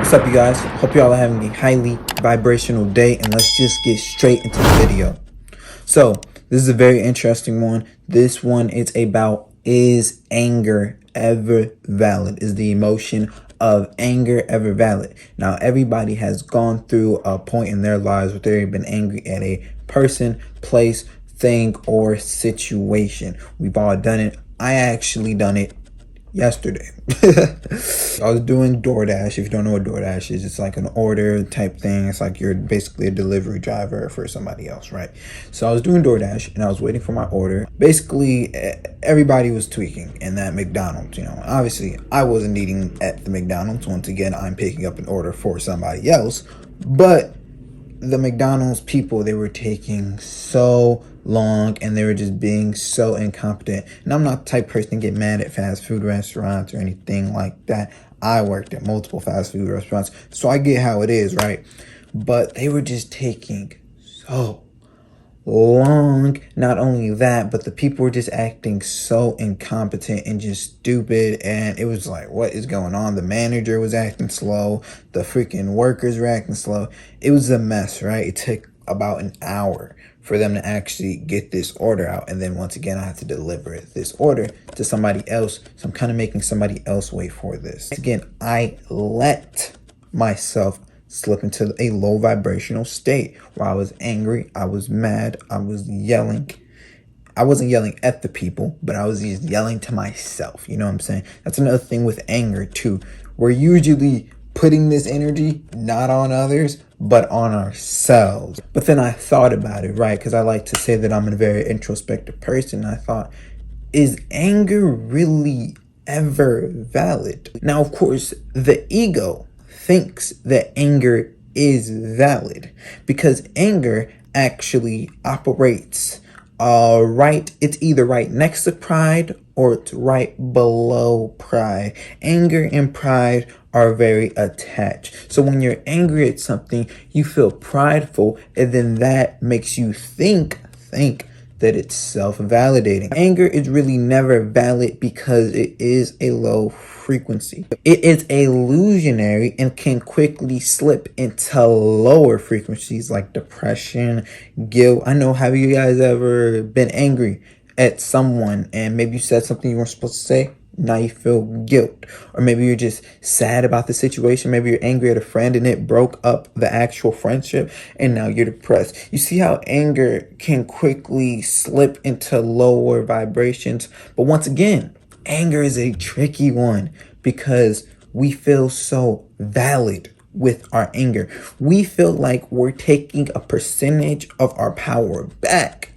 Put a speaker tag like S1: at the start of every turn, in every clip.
S1: What's up, you guys? Hope y'all are having a highly vibrational day, and let's just get straight into the video. So, this is a very interesting one. This one is about, is anger ever valid? Is the emotion of anger ever valid? Now, everybody has gone through a point in their lives where they've been angry at a person, place, thing, or situation. We've all done it. I actually done it yesterday. I was doing DoorDash. If you don't know what DoorDash is, it's like an order type thing. It's like you're basically a delivery driver for somebody else, right? So I was doing DoorDash and I was waiting for my order. Basically, everybody was tweaking in that McDonald's. Obviously I wasn't eating at the McDonald's. Once again, I'm picking up an order for somebody else, but the McDonald's people, they were taking so long and they were just being so incompetent. And I'm not the type of person to get mad at fast food restaurants or anything like that. I worked at multiple fast food restaurants, so I get how it is, right? But they were just taking so long. Not only that, but the people were just acting so incompetent and just stupid, and it was like, what is going on? The manager was acting slow, the freaking workers were acting slow. It was a mess, right? It took about an hour for them to actually get this order out, and then once again I had to deliver this order to somebody else, so I'm kind of making somebody else wait for this. Again, I let myself slip into a low vibrational state where I was angry, I was mad, I was yelling. I wasn't yelling at the people, but I was just yelling to myself. You know what I'm saying? That's another thing with anger too. We're usually putting this energy not on others, but on ourselves. But then I thought about it, right? Because I like to say that I'm a very introspective person. I thought, is anger really ever valid? Now, of course, the ego thinks that anger is valid because anger actually operates it's either right next to pride or it's right below pride. Anger and pride are very attached. So when you're angry at something, you feel prideful, and then that makes you think that it's self-validating. Anger is really never valid because it is a low frequency. It is illusionary and can quickly slip into lower frequencies like depression, guilt. I know, have you guys ever been angry at someone and maybe you said something you weren't supposed to say? Now you feel guilt. Or maybe you're just sad about the situation. Maybe you're angry at a friend and it broke up the actual friendship and now you're depressed. You see how anger can quickly slip into lower vibrations. But once again, anger is a tricky one because we feel so valid with our anger. We feel like we're taking a percentage of our power back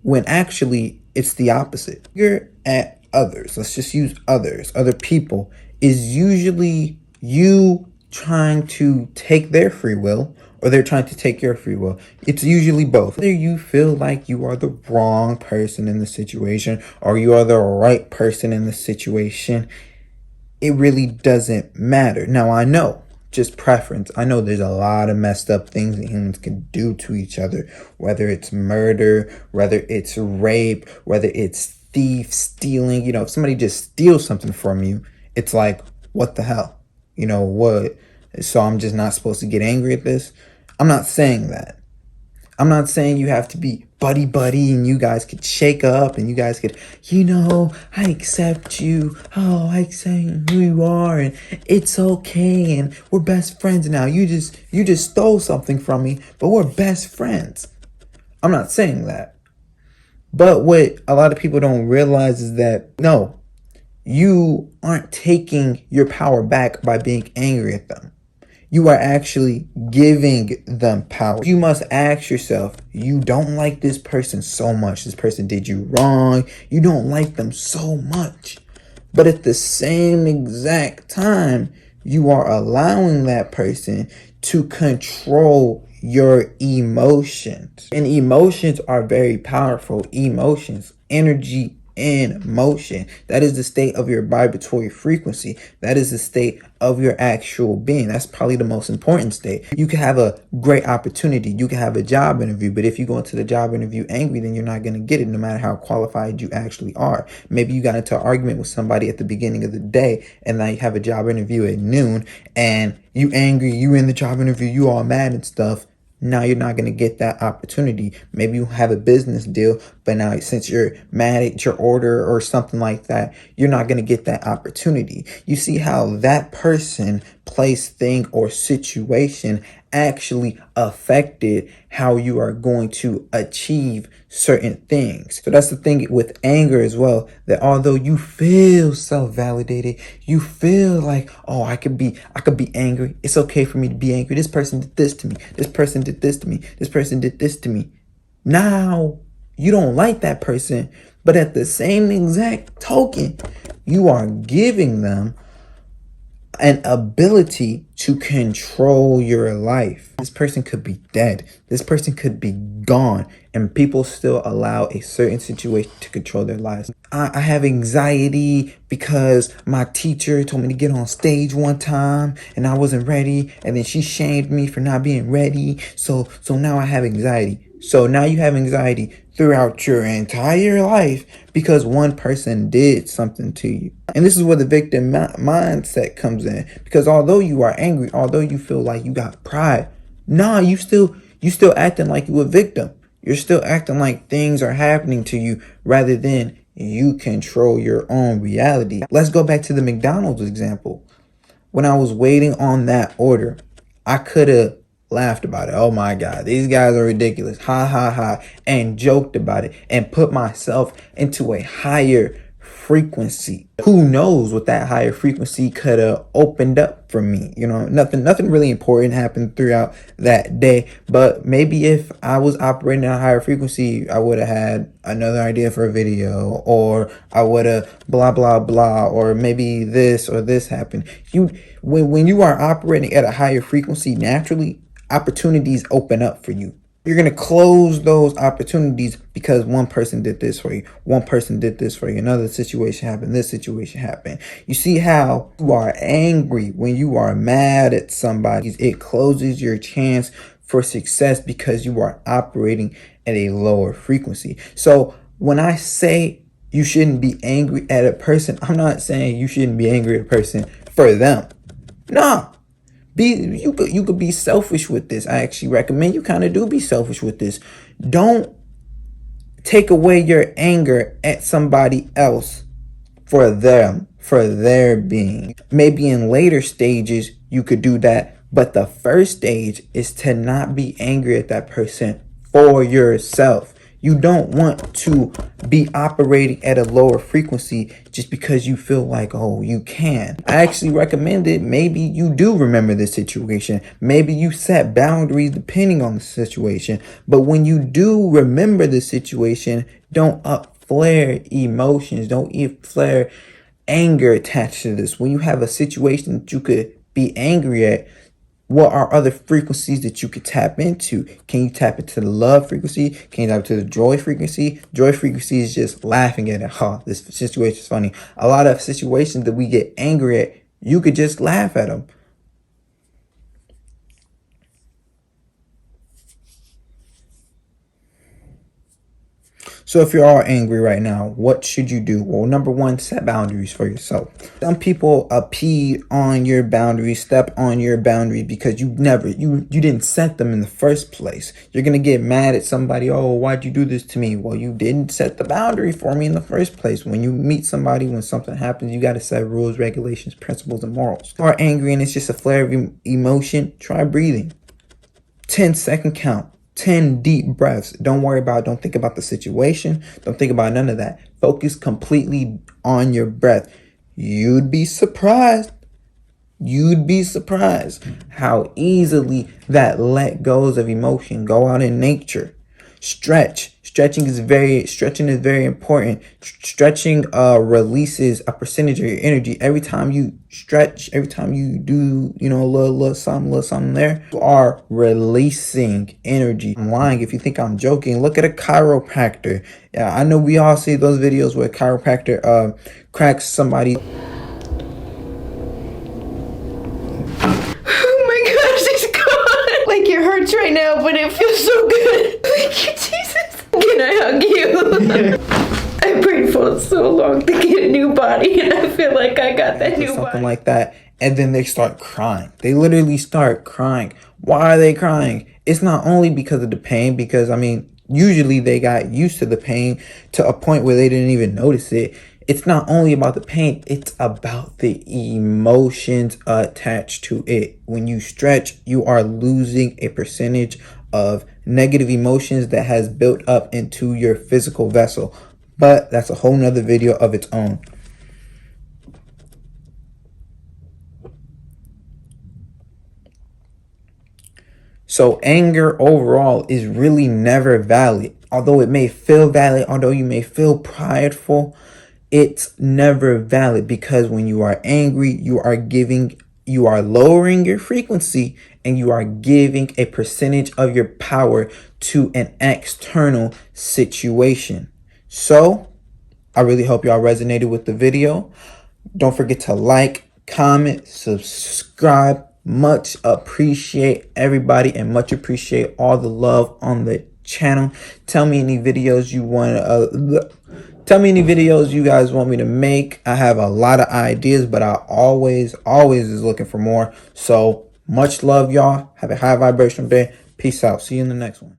S1: when actually it's the opposite. Anger at others, let's just use other people, is usually you trying to take their free will or they're trying to take your free will. It's usually both. Whether you feel like you are the wrong person in the situation or you are the right person in the situation, it really doesn't matter. Now, I know, just preference, I know there's a lot of messed up things that humans can do to each other, whether it's murder, whether it's rape, whether it's thief, stealing. If somebody just steals something from you, it's like, what the hell? What? So I'm just not supposed to get angry at this? I'm not saying that. I'm not saying you have to be buddy and you guys could shake up and you guys could, I accept you. Oh, I accept who you are and it's okay and we're best friends now. You just stole something from me, but we're best friends. I'm not saying that. But what a lot of people don't realize is that, no, you aren't taking your power back by being angry at them. You are actually giving them power. You must ask yourself, you don't like this person so much. This person did you wrong. You don't like them so much. But at the same exact time, you are allowing that person to control your emotions. And emotions are very powerful. Emotions, energy in motion. That is the state of your vibratory frequency. That is the state of your actual being. That's probably the most important state. You can have a great opportunity. You can have a job interview, but if you go into the job interview angry, then you're not going to get it, no matter how qualified you actually are. Maybe you got into an argument with somebody at the beginning of the day, and now you have a job interview at noon, and you angry, you in the job interview, you all mad and stuff. Now you're not going to get that opportunity. Maybe you have a business deal, but now since you're mad at your order or something like that, you're not going to get that opportunity. You see how that person, place, thing, or situation actually affected how you are going to achieve certain things. So that's the thing with anger as well, that although you feel self-validated, you feel like, oh, I could be angry. It's okay for me to be angry. This person did this to me. This person did this to me. This person did this to me. Now you don't like that person, but at the same exact token, you are giving them an ability to control your life. This person could be dead. This person could be gone, and people still allow a certain situation to control their lives. I have anxiety because my teacher told me to get on stage one time and I wasn't ready, and then she shamed me for not being ready. So now I have anxiety. So now you have anxiety throughout your entire life because one person did something to you. And this is where the victim mindset comes in. Because although you are angry, although you feel like you got pride, you still acting like you a victim. You're still acting like things are happening to you rather than you control your own reality. Let's go back to the McDonald's example. When I was waiting on that order, I could have laughed about it. Oh my God, these guys are ridiculous. Ha ha ha. And joked about it and put myself into a higher frequency. Who knows what that higher frequency could have opened up for me. You know, nothing really important happened throughout that day. But maybe if I was operating at a higher frequency, I would have had another idea for a video, or I would have blah, blah, blah, or maybe this or this happened. When you are operating at a higher frequency, naturally, opportunities open up for you. You're going to close those opportunities because one person did this for you. One person did this for you. Another situation happened. This situation happened. You see how you are angry when you are mad at somebody. It closes your chance for success because you are operating at a lower frequency. So when I say you shouldn't be angry at a person, I'm not saying you shouldn't be angry at a person for them. No. You could be selfish with this. I actually recommend you kind of do be selfish with this. Don't take away your anger at somebody else for them, for their being. Maybe in later stages you could do that, but the first stage is to not be angry at that person for yourself. You don't want to be operating at a lower frequency just because you feel like, oh, you can. I actually recommend it. Maybe you do remember this situation. Maybe you set boundaries depending on the situation. But when you do remember the situation, don't flare emotions. Don't flare anger attached to this. When you have a situation that you could be angry at, what are other frequencies that you could tap into? Can you tap into the love frequency? Can you tap into the joy frequency? Joy frequency is just laughing at it. This situation is funny. A lot of situations that we get angry at, you could just laugh at them. So if you're all angry right now, what should you do? Well, number one, set boundaries for yourself. Some people impede on your boundaries, step on your boundaries because you didn't set them in the first place. You're going to get mad at somebody. Oh, why'd you do this to me? Well, you didn't set the boundary for me in the first place. When you meet somebody, when something happens, you got to set rules, regulations, principles, and morals. If you are angry and it's just a flare of emotion, try breathing. 10-second count. 10 deep breaths. Don't think about the situation. Don't think about none of that. Focus completely on your breath. You'd be surprised how easily that let goes of emotion. Go out in nature. Stretch Stretching is very important. Stretching releases a percentage of your energy. Every time you stretch, every time you do, a little something there, you are releasing energy. I'm lying if you think I'm joking. Look at a chiropractor. Yeah, I know we all see those videos where a chiropractor cracks somebody.
S2: Like, it hurts right now, but it feels so good. Thank you, Jesus. Can I hug you? I prayed for so long to get a new body, and I feel like I got that new body.
S1: Something like that. And then they start crying. They literally start crying. Why are they crying? It's not only because of the pain, because, usually they got used to the pain to a point where they didn't even notice it. It's not only about the pain, it's about the emotions attached to it. When you stretch, you are losing a percentage of negative emotions that has built up into your physical vessel. But that's a whole nother video of its own. So anger overall is really never valid. Although it may feel valid, although you may feel prideful, it's never valid, because when you are angry, you are lowering your frequency, and you are giving a percentage of your power to an external situation. So I really hope y'all resonated with the video. Don't forget to like, comment, subscribe. Much appreciate everybody, and much appreciate all the love on the channel. Tell me any videos you want Tell me any videos you guys want me to make. I have a lot of ideas, but I always is looking for more. So much love, y'all. Have a high vibrational day. Peace out. See you in the next one.